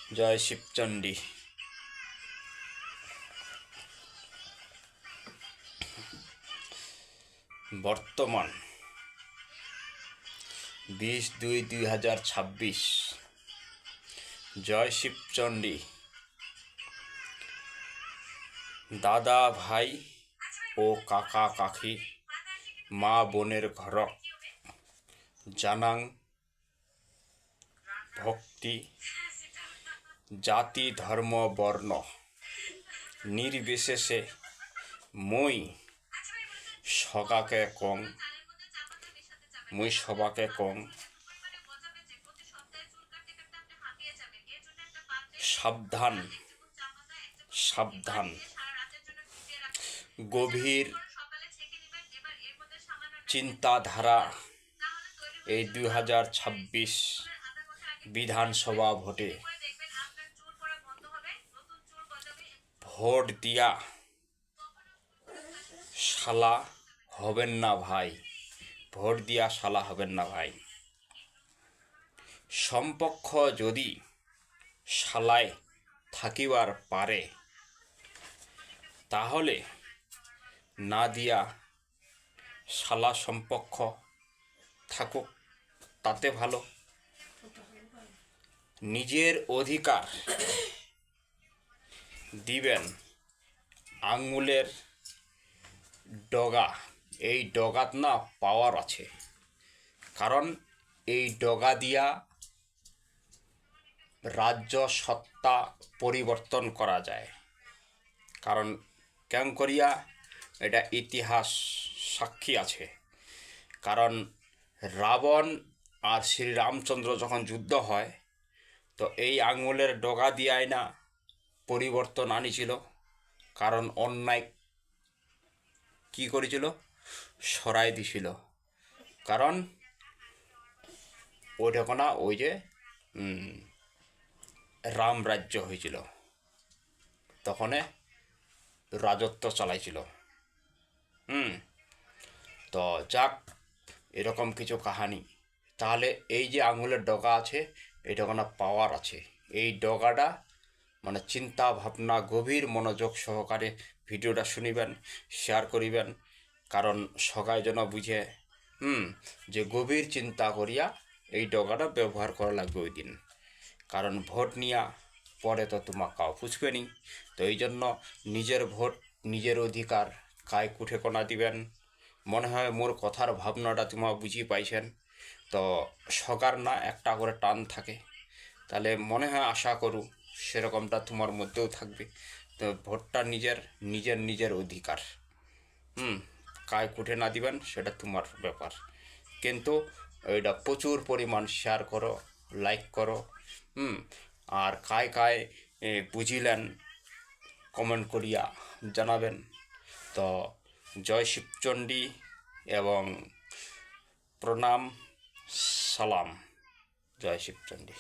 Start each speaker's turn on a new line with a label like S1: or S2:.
S1: জয় শিবচণ্ডী। বর্তমান 20/2/2026। জয় শিবচণ্ডী। দাদা ভাই ও কাকা কাকি মা বোনের ঘরক জানাং ভক্তি জাতি ধর্ম বর্ণ নির্বিশেষে মই সবাকে কং সাবধান সাবধান। গভীর চিন্তাধারা এই 2026 বিধানসভা ভোটে ভোট দিয়া শালা হবেন না ভাই, ভোট দিয়া শালা হবেন না ভাই। সম্পক্ষ যদি শালায় থাকিবার পারে তাহলে না দিয়া শালা সম্পক্ষ থাকুক, তাতে ভালো। নিজের অধিকার দিবেন আঙুলের ডগা, এই ডগাত না পাওয়ার আছে, কারণ এই ডগা দিয়া রাজ্য সত্তা পরিবর্তন করা যায়। কারণ কেন করিয়া এটা ইতিহাস সাক্ষী আছে। কারণ রাবণ আর শ্রীরামচন্দ্র যখন যুদ্ধ হয় তো এই আঙুলের ডগা দিয়াই না পরিবর্তন আনিছিল। কারণ অন্যায় কি করেছিল, সরাই দিছিল। কারণ ওইটা না, ওই যে রাম রাজ্য হয়েছিল, তখন রাজত্ব চালাইছিল। তো যাক, এরকম কিছু কাহানি। তাহলে এই যে আঙুলের ডগা আছে, এটা কোনো পাওয়ার আছে। এই ডগাটা মানে চিন্তা ভাবনা গভীর মনোযোগ সহকারে ভিডিওটা শুনিবেন, শেয়ার করিবেন। কারণ সবাই যেন বুঝে যে গভীর চিন্তা করিয়া এই ডগাটা ব্যবহার করা লাগবে ওই দিন। কারণ ভোট নিয়া পরে তো তোমার কাউ পুছবে নি। তো এই জন্য নিজের ভোট নিজের অধিকার, কায় কুঠে কোনা দিবেন। মনে হয় মোর কথার ভাবনাটা তোমার বুঝি পাইছেন। তো সকার না একটা করে টান থাকে, তাহলে মনে হয় আশা করু সেরকমটা তোমার মধ্যেও থাকবে। তো ভোটটা নিজের নিজের নিজের অধিকার। কায় কুঠে না দিবেন সেটা তোমার ব্যাপার। কিন্তু এটা প্রচুর পরিমাণ শেয়ার করো, লাইক করো। আর কায় কায় বুঝিলেন কমেন্ট করিয়া জানাবেন। তো জয় শিবচণ্ডী এবং প্রণাম সালাম। জয় শিবচণ্ডী।